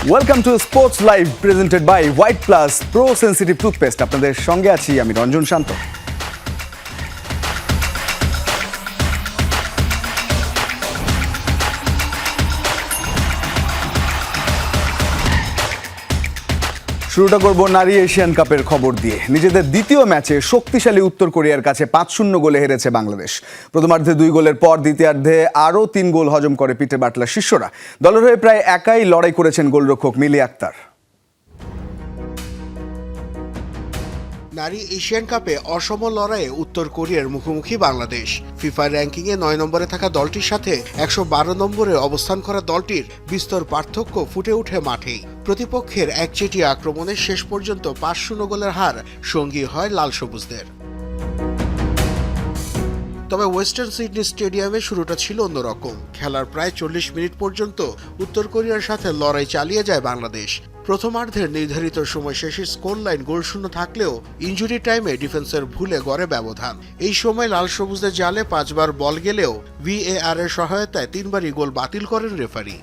Welcome to sports live presented by white plus pro sensitive toothpaste. আপনাদের সঙ্গে আছি আমি রঞ্জন শান্ত। শুরুটা করব নারী এশিয়ান কাপের খবর দিয়ে। নিজেদের দ্বিতীয় ম্যাচে শক্তিশালী উত্তর কোরিয়ার কাছে 5-0 গোলে হেরেছে বাংলাদেশ। প্রথমার্ধে 2 গোলের পর দ্বিতীয়ার্ধে আরও 3 গোল হজম করে পিটার বাটলার শিষ্যরা। দলের হয়ে প্রায় একাই লড়াই করেছেন গোলরক্ষক মিলি আক্তার। নারী এশিয়ান কাপে অসম লড়াইয়ে উত্তর কোরিয়ার মুখোমুখি বাংলাদেশ। ফিফা র্যাঙ্কিংয়ে 9 নম্বরে থাকা দলটির সাথে 112 নম্বরে অবস্থান করা দলটির বিস্তর পার্থক্য ফুটে ওঠে মাঠেই। প্রতিপক্ষের একচেটিয়া আক্রমণে শেষ পর্যন্ত 5-0 গোলের হার সঙ্গী হয় লাল সবুজদের। তবে ওয়েস্টার্ন সিডনি স্টেডিয়ামে শুরুটা ছিল অন্যরকম। খেলার প্রায় 40 মিনিট পর্যন্ত উত্তর কোরিয়ার সাথে লড়াই চালিয়ে যায় বাংলাদেশ। প্রথমার্ধের নির্ধারিত সময় শেষে স্কোর লাইন গোলশূন্য থাকলেও ইনজুরি টাইমে ডিফেন্সের ভুলে গড়ে ব্যবধান। এই সময় লাল সবুজদের জালে 5 বার বল গেলেও VAR এর সহায়তায় 3 বারই গোল বাতিল করেন রেফারি।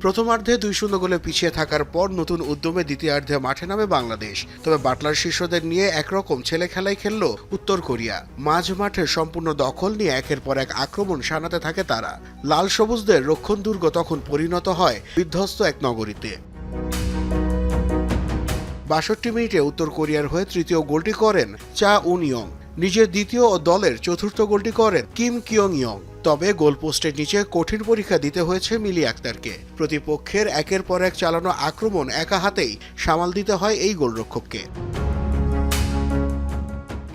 প্রথমার্ধে 2-0 গোলে পিছিয়ে থাকার পর নতুন উদ্যমে দ্বিতীয়ার্ধে মাঠে নামে বাংলাদেশ। তবে বাটলার শিষ্যদের নিয়ে একরকম ছেলে খেলাই খেলল উত্তর কোরিয়া। মাঝ মাঠে সম্পূর্ণ দখল নিয়ে একের পর এক আক্রমণ শানাতে থাকে তারা। লাল সবুজদের রক্ষণদুর্গ তখন পরিণত হয় বিধ্বস্ত এক নগরীতে। 62 মিনিটে উত্তর কোরিয়ার হয়ে তৃতীয় গোলটি করেন চা উন ইয়ং। নিজের দ্বিতীয় ও দলের চতুর্থ গোলটি করেন কিম কিয়ং ইয়ং। তবে গোলপোস্টের নিচে কঠিন পরীক্ষা দিতে হয়েছে মিলি আক্তারকে। প্রতিপক্ষের একের পর এক চালানো আক্রমণ একা হাতেই সামাল দিতে হয় এই গোলরক্ষককে।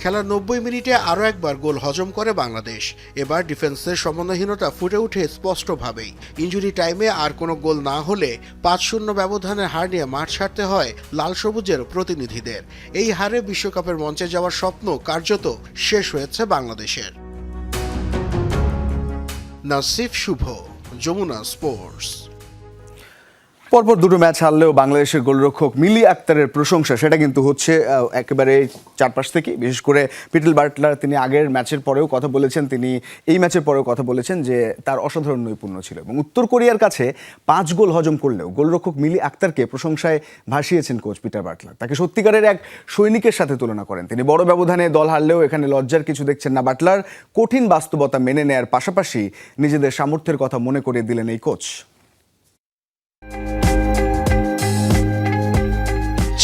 খেলার 90 মিনিটে আরও একবার গোল হজম করে বাংলাদেশ। এবার ডিফেন্সের সমন্বয়হীনতা ফুটে ওঠে স্পষ্টভাবেই। ইনজুরি টাইমে আর কোনো গোল না হলে 5-0 ব্যবধানের হার নিয়ে মাঠ ছাড়তে হয় লাল সবুজের প্রতিনিধিদের। এই হারে বিশ্বকাপের মঞ্চে যাওয়ার স্বপ্ন কার্যত শেষ হয়েছে বাংলাদেশের। নাসিফ শুভ, যমুনা স্পোর্টস। পরপর দুটো ম্যাচ হারলেও বাংলাদেশের গোলরক্ষক মিলি আক্তারের প্রশংসা সেটা কিন্তু হচ্ছে একেবারে চারপাশ থেকে। বিশেষ করে পিটার বাটলার তিনি আগের ম্যাচের পরেও কথা বলেছেন, তিনি এই ম্যাচের পরেও কথা বলেছেন যে তার অসাধারণ নৈপুণ্য ছিল এবং উত্তর কোরিয়ার কাছে 5 গোল হজম করলেও গোলরক্ষক মিলি আক্তারকে প্রশংসায় ভাসিয়েছেন কোচ পিটার বাটলার। তাকে সত্যিকারের এক সৈনিকের সাথে তুলনা করেন তিনি। বড় ব্যবধানে দল হারলেও এখানে লজ্জার কিছু দেখছেন না বাটলার। কঠিন বাস্তবতা মেনে নেয়ার পাশাপাশি নিজেদের সামর্থ্যের কথা মনে করিয়ে দিলেন এই কোচ।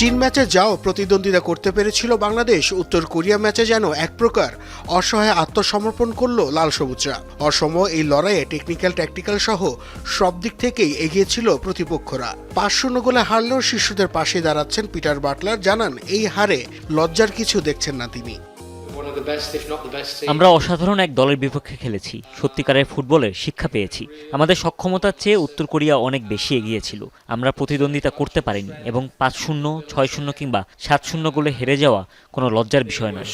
চীন ম্যাচে যাও প্রতিদ্বন্দ্বিতা করতে পেরেছিল বাংলাদেশ, উত্তর কোরিয়া ম্যাচে যেন এক প্রকার অসহায় আত্মসমর্পণ করল লাল সবুজরা। অসম এই লড়াইয়ে টেকনিক্যাল ট্যাকটিক্যাল সহ সব দিক থেকেই এগিয়ে ছিল প্রতিপক্ষরা। 5-0 গোলে হারলেও শিশুদের পাশে দাঁড়াচ্ছেন পিটার বাটলার। জানান এই হারে লজ্জার কিছু দেখছেন না তিনি। আমরা অসাধারণ এক দলের বিপক্ষে খেলেছি, সত্যিকারের ফুটবলের শিক্ষা পেয়েছি। আমাদের সক্ষমতার চেয়ে উত্তর কোরিয়া অনেক বেশি এগিয়ে ছিল। আমরা প্রতিদ্বন্দ্বিতা করতে পারিনি এবং 5-0, 6-0 কিংবা 7-0 গোলে হেরে যাওয়া কোনো লজ্জার বিষয় নয়।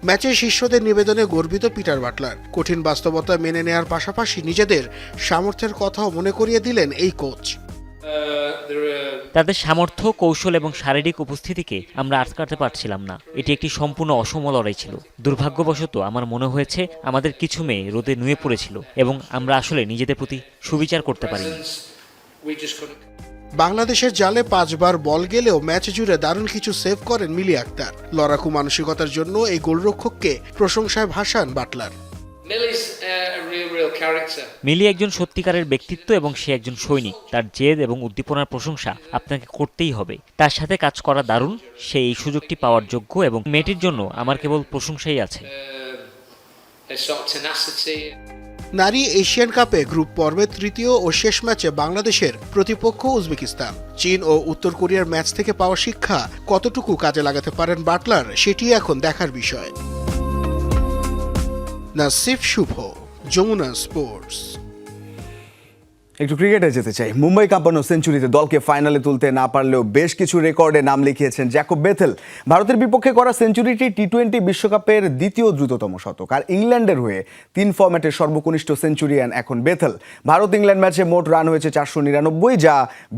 ম্যাচে শিষ্যদের নিবেদনে গর্বিত পিটার বাটলার। কঠিন বাস্তবতা মেনে নেয়ার পাশাপাশি নিজেদের সামর্থ্যের কথাও মনে করিয়ে দিলেন এই কোচ। তাদের সামর্থ্য, কৌশল এবং শারীরিক উপস্থিতিকে আমরা আটকাতে পারছিলাম না। এটি একটি সম্পূর্ণ অসম লড়াই ছিল। দুর্ভাগ্যবশত আমার মনে হয়েছে আমাদের কিছু মেয়ে রোদে নুয়ে পড়েছিল এবং আমরা আসলে নিজেদের প্রতি সুবিচার করতে পারিনি। বাংলাদেশের জালে 5 বার বল গেলেও ম্যাচ জুড়ে দারুণ কিছু সেভ করেন মিলি আক্তার। লড়াকু মানসিকতার জন্য এই গোলরক্ষককে প্রশংসায় ভাসান বাটলার। মিলি একজন সত্যিকারের ব্যক্তিত্ব এবং সে একজন সৈনিক। তার জেদ এবং উদ্দীপনার প্রশংসা আপনাকে করতেই হবে। তার সাথে কাজ করা দারুণ। সে এই সুযোগটি পাওয়ার যোগ্য এবং মেয়েটির জন্য আমার কেবল প্রশংসাই আছে। নারী এশিয়ান কাপে গ্রুপ পর্বে তৃতীয় ও শেষ ম্যাচে বাংলাদেশের প্রতিপক্ষ উজবেকিস্তান। চীন ও উত্তর কোরিয়ার ম্যাচ থেকে পাওয়া শিক্ষা কতটুকু কাজে লাগাতে পারেন বাটলার, সেটি এখন দেখার বিষয়। নাসিফ শুভ, যমুনা স্পোর্টস। একটু ক্রিকেটে যেতে চাই। মুম্বাই কাঁপানো সেঞ্চুরিতে দলকে ফাইনালে তুলতে না পারলেও বেশ কিছু রেকর্ডে নাম লিখিয়েছেন জ্যাকব বেথেল। ভারতের বিপক্ষে করা সেঞ্চুরিটি টি-20 বিশ্বকাপের দ্বিতীয় দ্রুততম শতক। আর ইংল্যান্ডের হয়ে 3 ফরম্যাটের সর্বকনিষ্ঠ সেঞ্চুরিয়ান এখন বেথেল। ভারত ইংল্যান্ড ম্যাচে মোট রান হয়েছে 499, যা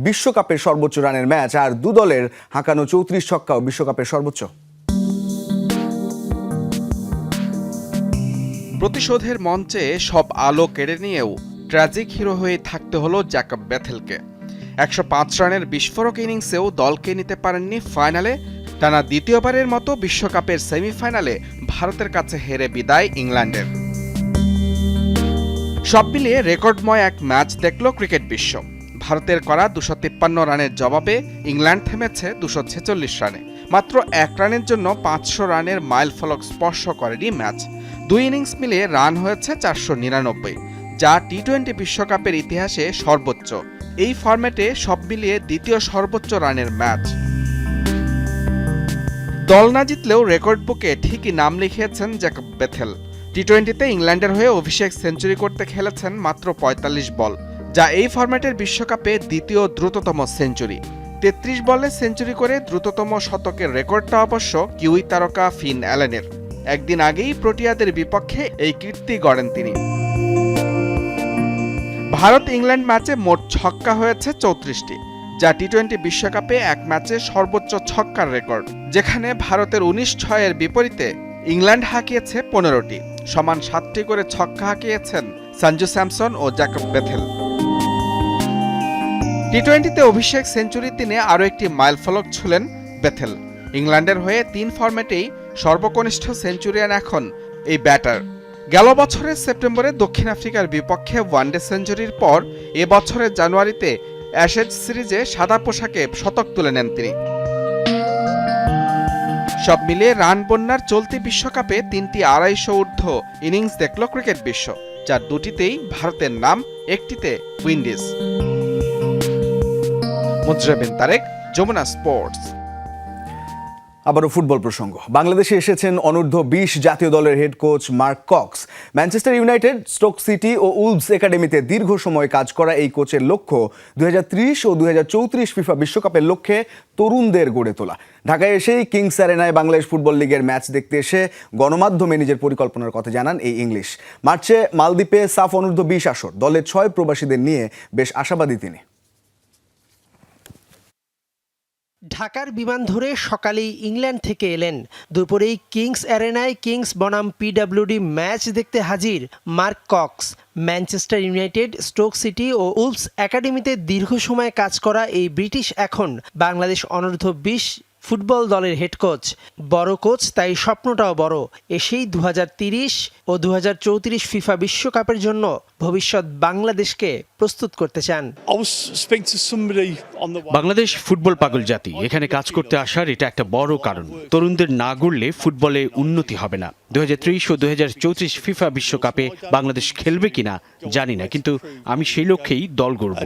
বিশ্বকাপের সর্বোচ্চ রানের ম্যাচ। আর দু দলের হাঁকানো 34 ছক্কাও বিশ্বকাপের সর্বোচ্চ। প্রতিশোধের মঞ্চে সব আলো কেড়ে নিয়েও ট্র্যাজিক হিরো হয়ে থাকতে হলো জ্যাকব বেথেলকে। 105 রানের বিস্ফোরক ইনিংসেও দলকে নিতে পারেননি ফাইনালে। টানা দ্বিতীয়বারের মতো বিশ্বকাপের সেমিফাইনালে ভারতের কাছে হেরে বিদায় ইংল্যান্ডের। সব মিলিয়ে রেকর্ডময় এক ম্যাচ দেখল ক্রিকেট বিশ্ব। ভারতের করা 253 রানের জবাবে ইংল্যান্ড থেমেছে 246 রানে। মাত্র 1 রানের জন্য 500 রানের মাইলফলক স্পর্শ করেনি ম্যাচ। 2 ইনিংস মিলিয়ে রান হয়েছে 499, যা টি-20 বিশ্বকাপের ইতিহাসে সর্বোচ্চ। এই ফরম্যাটে সব মিলিয়ে দ্বিতীয় সর্বোচ্চ রানের ম্যাচ। দল না জিতলেও রেকর্ড বুকে ঠিকই নাম লিখিয়েছেন জ্যাকব বেথেল। টি-20তে ইংল্যান্ডের হয়ে অভিষেক সেঞ্চুরি করতে খেলেছেন মাত্র 45 বল, যা এই ফরম্যাটের বিশ্বকাপে দ্বিতীয় দ্রুততম সেঞ্চুরি। 33 বলে সেঞ্চুরি করে দ্রুততম শতকের রেকর্ডটা অবশ্য কিউই তারকা ফিন অ্যালেনের। একদিন আগেই প্রোটিয়াদের বিপক্ষে এই কীর্তি গড়েন তিনি। ভারত ইংল্যান্ড ম্যাচে মোট ছক্কা হয়েছে 34টি, যা টি-20 বিশ্বকাপে এক ম্যাচে সর্বোচ্চ ছক্কার রেকর্ড, যেখানে ভারতের 19-6-এর বিপরীতে ইংল্যান্ড হাঁকিয়েছে 15টি। সমান 7টি করে ছক্কা হাঁকিয়েছেন সঞ্জু স্যামসন ও জ্যাকব বেথেল। টি-20তে অভিষেক সেঞ্চুরির দিনে আরও একটি মাইলফলক ছুঁলেন বেথেল। ইংল্যান্ডের হয়ে 3 ফরম্যাটেই সর্বকনিষ্ঠ সেঞ্চুরিয়ান এখন এই ব্যাটার। গেল বছরের সেপ্টেম্বরে দক্ষিণ আফ্রিকার বিপক্ষে ওয়ানডে সেঞ্চুরির পর এবছরের জানুয়ারিতে অ্যাশেজ সিরিজে সাদা পোশাকে শতক তুলে নেন তিনি। সব মিলিয়ে রান বন্যার চলতি বিশ্বকাপে 3টি 250 ঊর্ধ্ব ইনিংস দেখল ক্রিকেট বিশ্ব, যার 2টিতেই ভারতের নাম, 1টিতে উইন্ডিজ। মুজরাবিন তারেক, যমুনা স্পোর্টস। আবারও ফুটবল প্রসঙ্গ। বাংলাদেশে এসেছেন অনূর্ধ্ব-20 জাতীয় দলের head coach Mark Cox. Manchester United, Stoke City ও উলভস একাডেমিতে দীর্ঘ সময় কাজ করা এই কোচের লক্ষ্য 2030 ও 2034 ফিফা বিশ্বকাপের লক্ষ্যে তরুণদের গড়ে তোলা। ঢাকায় এসেই কিংস অ্যারেনায় বাংলাদেশ ফুটবল লিগের ম্যাচ দেখতে এসে গণমাধ্যমে নিজের পরিকল্পনার কথা জানান এই ইংলিশ। মার্চে মালদ্বীপে সাফ অনূর্ধ্ব-20 আসর, দলের 6 প্রবাসীদের নিয়ে বেশ আশাবাদী তিনি। ঢাকার বিমান ধরে সকালেই ইংল্যান্ড থেকে এলেন। দুপুরেই কিংস অ্যারেনায় কিংস বনাম পিডব্লিউডি ম্যাচ দেখতে হাজির Mark Cox. Manchester United, Stoke City ও উলভস একাডেমিতে দীর্ঘ সময় কাজ করা এই ব্রিটিশ এখন বাংলাদেশ অনূর্ধ্ব-20 ফুটবল দলের হেড কোচ। বড় কোচ, তাই স্বপ্নটাও বড়। এসেই 2030 ও 2034 ফিফা বিশ্বকাপের জন্য ভবিষ্যৎ বাংলাদেশকে প্রস্তুত করতে চান। বাংলাদেশ ফুটবল পাগল জাতি, এখানে কাজ করতে আসার এটা একটা বড় কারণ। তরুণদের না গড়লে ফুটবলে উন্নতি হবে না। 2030 ও 2034 ফিফা বিশ্বকাপে বাংলাদেশ খেলবে কিনা জানি না, কিন্তু আমি সেই লক্ষ্যেই দল গড়ব।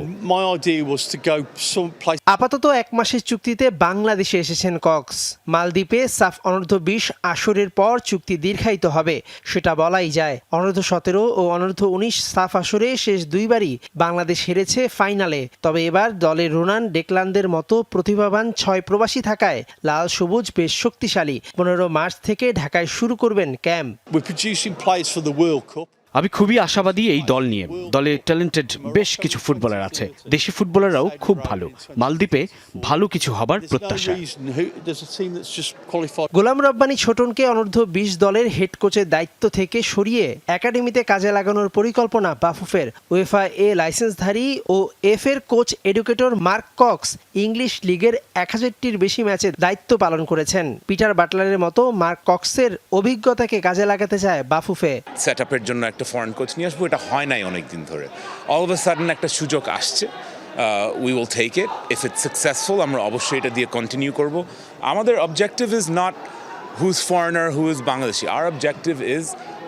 আপাতত 1 মাসের চুক্তিতে বাংলাদেশে এসেছেন কক্স। মালদ্বীপে সাফ অনূর্ধ্ব-20 আসরের পর চুক্তি দীর্ঘায়িত হবে, সেটা বলাই যায়। অনূর্ধ্ব-17 ও অনূর্ধ্ব-19 সাফ আসরে শেষ 2বারই বাংলাদেশ হেরেছে ফাইনালে। তবে এবার দলে রোনান ডেকলানদের মতো প্রতিভাবান 6 প্রবাসী থাকায় লাল সবুজ বেশ শক্তিশালী। 15 মার্চ থেকে ঢাকায় শুরু করবেন ক্যাম্প। আমি খুবই আশাবাদী এই দল নিয়ে। দলে ট্যালেন্টেড বেশ কিছু ফুটবলার আছে, দেশি ফুটবলাররাও খুব ভালো। মালদ্বীপে ভালো কিছু হবার প্রত্যাশা। গোলাম রব্বানী ছোটনকে অনূর্ধ্ব-20 দলের হেড কোচের দায়িত্ব থেকে সরিয়ে একাডেমিতে কাজে লাগানোর পরিকল্পনা বাফুফের। উয়েফা এ লাইসেন্সধারী ও এফ এর coach educator Mark Cox English লিগের 1000টির বেশি ম্যাচে দায়িত্ব পালন করেছেন। পিটার বাটলারের মতো মার্ক কক্সের অভিজ্ঞতাকে কাজে লাগাতে চায় বাফুফে। সেটআপের জন্য একটা ফরেন কোচ নিয়ে আসবো, এটা হয় নাই অনেকদিন ধরে। অল অফ আ সাডেন একটা সুযোগ আসছে, we will take it. If it's successful আমরা অবশ্যই এটা দিয়ে কন্টিনিউ করব। আমাদের objective is not who is foreigner, who is Bangladeshi. Our objective is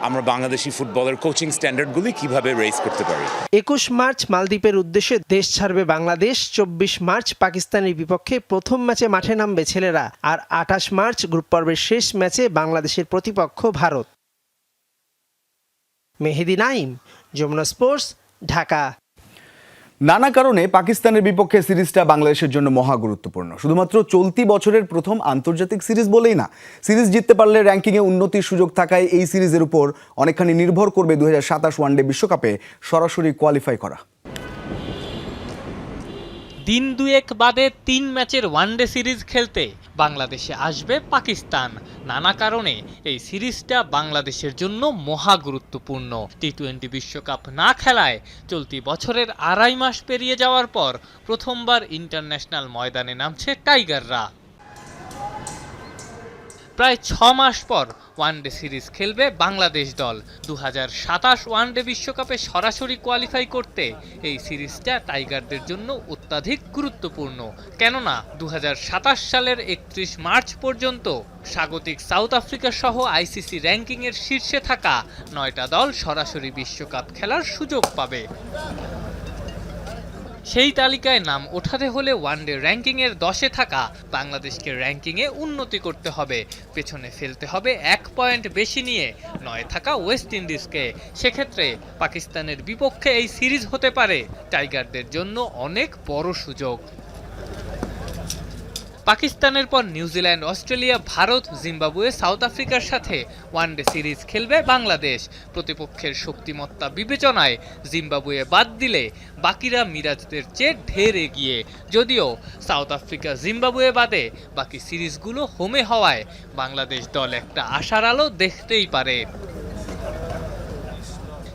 আমরা বাংলাদেশি ফুটবলের কোচিং স্ট্যান্ডার্ডগুলি কিভাবে রেজ করতে পারি। 21 মার্চ মালদ্বীপের উদ্দেশ্যে দেশ ছাড়বে বাংলাদেশ। 24 মার্চ পাকিস্তানের বিপক্ষে প্রথম ম্যাচে মাঠে নামবে ছেলেরা। আর 28 মার্চ গ্রুপ পর্বের শেষ ম্যাচে বাংলাদেশের প্রতিপক্ষ ভারত। মেহেদি নাইম, যমুনা স্পোর্টস, ঢাকা। নানা কারণে পাকিস্তানের বিপক্ষে সিরিজটা বাংলাদেশের জন্য মহা গুরুত্বপূর্ণ। শুধুমাত্র চলতি বছরের প্রথম আন্তর্জাতিক সিরিজ বলেই না, সিরিজ জিততে পারলে র্যাঙ্কিংয়ে উন্নতির সুযোগ থাকায় এই সিরিজের উপর অনেকখানি নির্ভর করবে 2027 ওয়ানডে বিশ্বকাপে সরাসরি কোয়ালিফাই করা। দিন দুয়েক বাদে ৩ ম্যাচের ওয়ানডে সিরিজ খেলতে বাংলাদেশে আসবে পাকিস্তান। নানা কারণে এই সিরিজটা বাংলাদেশের জন্য মহা গুরুত্বপূর্ণ। টি-20 বিশ্বকাপ না খেলায় চলতি বছরের ২.৫ মাস পেরিয়ে যাওয়ার পর প্রথমবার ইন্টারন্যাশনাল ময়দানে নামছে টাইগাররা। প্রায় ৬ মাস পর ওয়ানডে সিরিজ খেলবে বাংলাদেশ দল। ২০২৭ ওয়ানডে বিশ্বকাপে সরাসরি কোয়ালিফাই করতে এই সিরিজটা টাইগারদের জন্য অত্যাধিক গুরুত্বপূর্ণ। কেননা ২০২৭ সালের ৩১ মার্চ পর্যন্ত স্বাগতিক সাউথ আফ্রিকা সহ আইসিসি র্যাঙ্কিংয়ের শীর্ষে থাকা ৯টা দল সরাসরি বিশ্বকাপ খেলার সুযোগ পাবে। সেই তালিকায় নাম ওঠাতে হলে ওয়ানডে র্যাঙ্কিংয়ের 10-এ থাকা বাংলাদেশকে র্যাঙ্কিংয়ে উন্নতি করতে হবে। পেছনে ফেলতে হবে 1 পয়েন্ট বেশি নিয়ে 9 থাকা ওয়েস্ট ইন্ডিজকে। সেক্ষেত্রে পাকিস্তানের বিপক্ষে এই সিরিজ হতে পারে টাইগারদের জন্য অনেক বড় সুযোগ। পাকিস্তানের পর New Zealand, Australia, Bharat, Zimbabwe, south আফ্রিকার সাথে ওয়ানডে সিরিজ খেলবে বাংলাদেশ। প্রতিপক্ষের শক্তিমত্তা বিবেচনায় জিম্বাবুয়ে বাদ দিলে বাকিরা মিরাজদের চেয়ে ঢের এগিয়ে। যদিও সাউথ আফ্রিকা, জিম্বাবুয়ে বাদে বাকি সিরিজগুলো হোমে হওয়ায় বাংলাদেশ দল একটা আশার আলো দেখতেই পারে।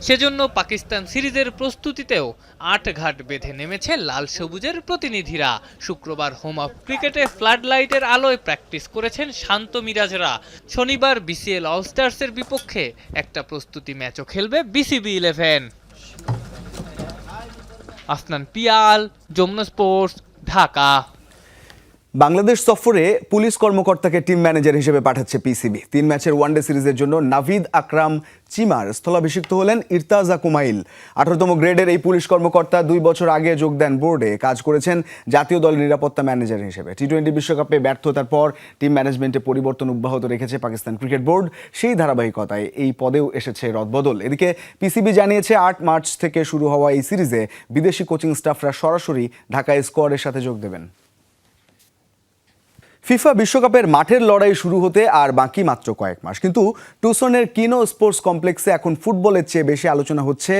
সেজন্য পাকিস্তান সিরিজের প্রস্তুতিতেও আটঘাট বেঁধে নেমেছে লাল সবুজের প্রতিনিধিরা। শুক্রবার হোম অফ ক্রিকেটে ফ্লাড লাইটের আলোয় প্র্যাকটিস করেছেন শান্ত মিরাজরা। শনিবার বিসিএল অলস্টার্সের বিপক্ষে একটা প্রস্তুতি ম্যাচও খেলবে বিসিবি 11। আফনান পিয়াল, যমুনা স্পোর্টস, ঢাকা। বাংলাদেশ সফরে পুলিশ কর্মকর্তাকে টিম ম্যানেজার হিসেবে পাঠাচ্ছে পিসিবি। 3 ম্যাচের ওয়ানডে সিরিজের জন্য নাভিদ আকরাম চিমার স্থলাভিষিক্ত হলেন ইরতাজা কুমাইল। 18তম গ্রেডের এই পুলিশ কর্মকর্তা 2 বছর আগে যোগ দেন বোর্ডে। কাজ করেছেন জাতীয় দলের নিরাপত্তা ম্যানেজার হিসেবে। টি-20 বিশ্বকাপে ব্যর্থতার পর টিম ম্যানেজমেন্টে পরিবর্তন অব্যাহত রেখেছে পাকিস্তান ক্রিকেট বোর্ড। সেই ধারাবাহিকতায় এই পদেও এসেছে রদবদল। এদিকে পিসিবি জানিয়েছে 8 মার্চ থেকে শুরু হওয়া এই সিরিজে বিদেশি কোচিং স্টাফরা সরাসরি ঢাকায় স্কোয়াডের সাথে যোগ দেবেন। ফিফা বিশ্বকাপের মাঠের লড়াই শুরু হতে আর বাকি মাত্র কয়েক মাস, কিন্তু টুসনের কিনো স্পোর্টস কমপ্লেক্সে এখন ফুটবলের চেয়ে বেশি আলোচনা হচ্ছে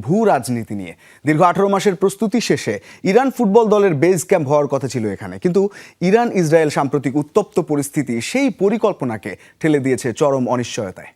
ভূ রাজনীতি নিয়ে। দীর্ঘ 18 মাসের প্রস্তুতি শেষে ইরান ফুটবল দলের বেস ক্যাম্প হওয়ার কথা ছিল এখানে, কিন্তু ইরান ইসরায়েল সাম্প্রতিক উত্তপ্ত পরিস্থিতি সেই পরিকল্পনাকে ঠেলে দিয়েছে চরম অনিশ্চয়তায়।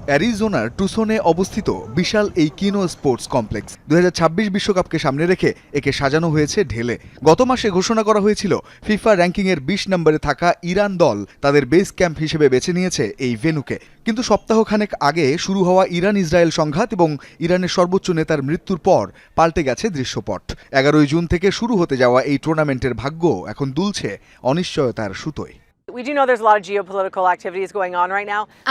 অ্যারিজোনার টুসনে অবস্থিত বিশাল এই কিনো স্পোর্টস কমপ্লেক্স 2026 বিশ্বকাপকে সামনে রেখে একে সাজানো হয়েছে ঢেলে। গত মাসে ঘোষণা করা হয়েছিল ফিফা র্যাঙ্কিংয়ের 20 নম্বরে থাকা ইরান দল তাদের বেস ক্যাম্প হিসেবে বেছে নিয়েছে এই ভেন্যুকে। কিন্তু সপ্তাহখানেক আগে শুরু হওয়া ইরান ইসরায়েল সংঘাত এবং ইরানের সর্বোচ্চ নেতার মৃত্যুর পর পাল্টে গেছে দৃশ্যপট। 11 জুন থেকে শুরু হতে যাওয়া এই টুর্নামেন্টের ভাগ্য এখন দুলছে অনিশ্চয়তার সুতোয়।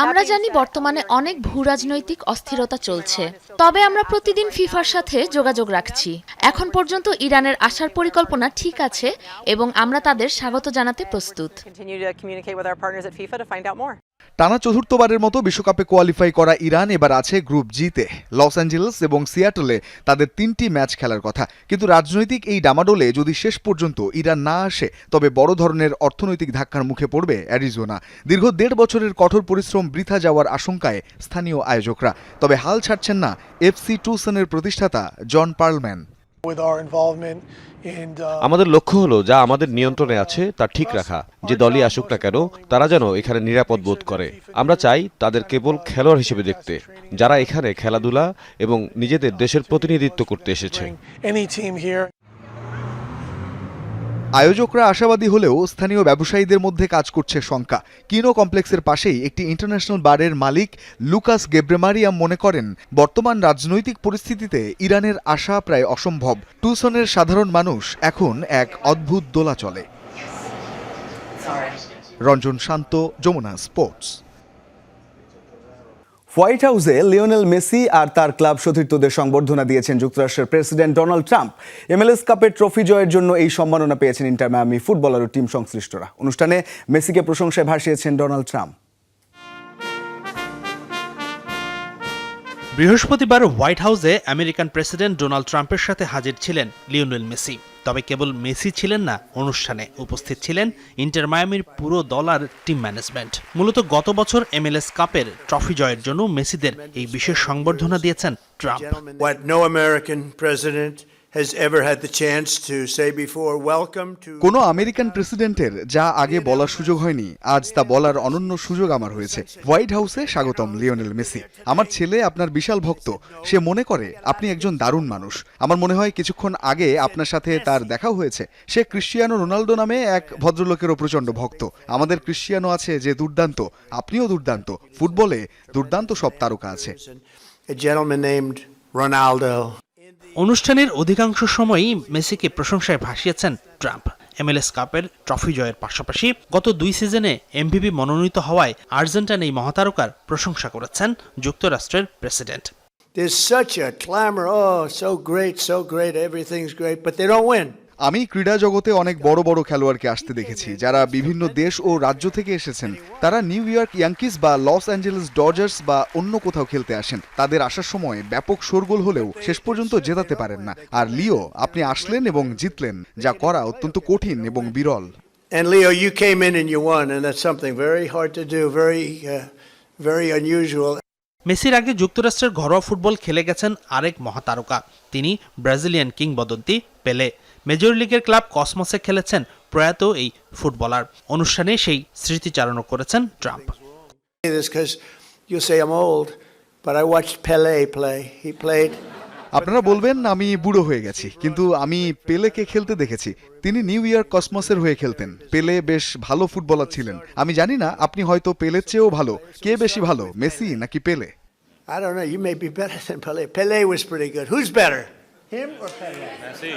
আমরা জানি বর্তমানে অনেক ভূরাজনৈতিক অস্থিরতা চলছে, তবে আমরা প্রতিদিন ফিফার সাথে যোগাযোগ রাখছি। এখন পর্যন্ত ইরানের আসার পরিকল্পনা ঠিক আছে এবং আমরা তাদের স্বাগত জানাতে প্রস্তুত। টানা চতুর্থবারের মতো বিশ্বকাপে কোয়ালিফাই করা ইরান এবার আছে গ্রুপ জিতে। লস অ্যাঞ্জেলেস এবং সিয়াটলে তাদের 3টি ম্যাচ খেলার কথা, কিন্তু রাজনৈতিক এই ডামাডোলে যদি শেষ পর্যন্ত ইরান না আসে তবে বড় ধরনের অর্থনৈতিক ধাক্কার মুখে পড়বে অ্যারিজোনা। দীর্ঘ 1.5 বছরের কঠোর পরিশ্রম বৃথা যাওয়ার আশঙ্কায় স্থানীয় আয়োজকরা। তবে হাল ছাড়ছেন না এফসি টুসনের প্রতিষ্ঠাতা জন পার্লম্যান। আমাদের লক্ষ্য হলো যা আমাদের নিয়ন্ত্রণে আছে তা ঠিক রাখা। যে দলই আসুক না কেন তারা যেন এখানে নিরাপদ বোধ করে। আমরা চাই তাদের কেবল খেলোয়াড় হিসেবে দেখতে, যারা এখানে খেলাধুলা এবং নিজেদের দেশের প্রতিনিধিত্ব করতে এসেছে। আয়োজকরা আশাবাদী হলেও স্থানীয় ব্যবসায়ীদের মধ্যে কাজ করছে শঙ্কা। কিনো কমপ্লেক্সের পাশেই একটি ইন্টারন্যাশনাল বারের মালিক লুকাস গেব্রেমারিয়াম মনে করেন বর্তমান রাজনৈতিক পরিস্থিতিতে ইরানের আশা প্রায় অসম্ভব। টুসনের সাধারণ মানুষ এখন এক অদ্ভুত দোলাচলে। রঞ্জন শান্ত, যমুনা স্পোর্টস। হোয়াইট হাউসে লিওনেল মেসি আর তার ক্লাব সতীর্থদের সংবর্ধনা দিয়েছেন যুক্তরাষ্ট্রের প্রেসিডেন্ট ডোনাল্ড ট্রাম্প। MLS কাপের ট্রফি জয়ের জন্য এই সম্মাননা পেয়েছেন ইন্টার মায়ামি ফুটবলার ও টিম সংশ্লিষ্টরা। অনুষ্ঠানে মেসিকে প্রশংসায় ভাসিয়েছেন ডোনাল্ড ট্রাম্প। বৃহস্পতিবার হোয়াইট হাউসে আমেরিকান প্রেসিডেন্ট ডোনাল্ড ট্রাম্পের সাথে হাজির ছিলেন লিওনেল মেসি। তবে কেবল মেসি ছিলেন না, অনুষ্ঠানে উপস্থিত ছিলেন ইন্টার মায়ামির পুরো দল আর টিম ম্যানেজমেন্ট। মূলত গত বছর MLS কাপের ট্রফি জয়ের জন্য মেসিদের এই বিশেষ সংবর্ধনা দিয়েছেন Trump. What no American president has ever had the chance to say before. Welcome to কোনো আমেরিকান প্রেসিডেন্টের যা আগে বলার সুযোগ হয়নি, আজ তা বলার অনন্য সুযোগ আমার হয়েছে। হোয়াইট হাউসে স্বাগতম লিওনেল মেসি। আমার ছেলে আপনার বিশাল ভক্ত। সে মনে করে আপনি একজন দারুণ মানুষ। আমার মনে হয় কিছুক্ষণ আগে আপনার সাথে তার দেখা হয়েছে। সে ক্রিশ্চিয়ানো রোনালদো নামে এক ভদ্রলোকেরও প্রচণ্ড ভক্ত। আমাদের ক্রিশ্চিয়ানো আছে যে দুর্দান্ত, আপনিও দুর্দান্ত। ফুটবলে দুর্দান্ত সব তারকা আছে। a gentleman named Ronaldo. অনুষ্ঠানের অধিকাংশ সময়ই মেসিকে প্রশংসায় ভাসিয়েছেন ট্রাম্প। MLS কাপের ট্রফি জয়ের পাশাপাশি গত 2 সিজনে MVP মনোনীত হওয়ায় আর্জেন্টাইন এই মহাতারকার প্রশংসা করেছেন যুক্তরাষ্ট্রের president. There's such a clamor. Oh, so great, everything's great, but they don't win. আমি ক্রীড়া জগতে অনেক বড় বড় খেলোয়াড়কে আসতে দেখেছি যারা বিভিন্ন দেশ ও রাজ্য থেকে এসেছেন। তারা নিউ ইয়র্ক ইয়াঙ্কিস বা লস অ্যাঞ্জেলেস ডজার্স বা অন্য কোথাও খেলতে আসেন। তাদের আসার সময় ব্যাপক শোরগোল হলেও শেষ পর্যন্ত জেতাতে পারেন না। আর লিও, আপনি আসলেন এবং জিতলেন, যা করা অত্যন্ত কঠিন এবং বিরল। And Leo, you came in and you won, and that's something very hard to do, very unusual. মেসির আগে যুক্তরাষ্ট্রের ঘরোয়া ফুটবল খেলে গেছেন আরেক মহাতারকা, তিনি ব্রাজিলিয়ান কিংবদন্তি পেলে। মেজর লিগের ক্লাব কসমসে খেলেছেন প্রয়াত এই ফুটবলার। অনুষ্ঠানে সেই স্মৃতিচারণও করেছেন Trump. This because you'll say I'm old, but I watched Pelé play. He played. আপনারা বলবেন আমি বুড়ো হয়ে গেছি, কিন্তু আমি পেলেকে খেলতে দেখেছি। তিনি নিউ ইয়র্ক কসমসের হয়ে খেলতেন। পেলে বেশ ভালো ফুটবলার ছিলেন। আমি জানি না, আপনি হয়তো পেলের চেয়েও ভালো। কে বেশি ভালো, মেসি নাকি পেলে? I don't know. You may be better than Pelé. Pelé was pretty good. Who's better, him or Pelé? Messi.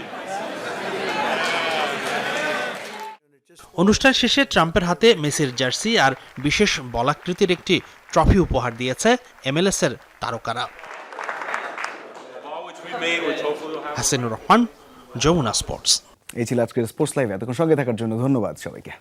অনুষ্ঠান শেষে ট্রাম্পের হাতে মেসির জার্সি আর বিশেষ বলাকৃতির একটি ট্রফি উপহার দিয়েছে MLS এর তারকারা। হাসিনুর রহমান, যমুনা স্পোর্টস। এই ছিল আজকের স্পোর্টস লাইভ। এতক্ষণ সঙ্গে থাকার জন্য ধন্যবাদ সবাইকে।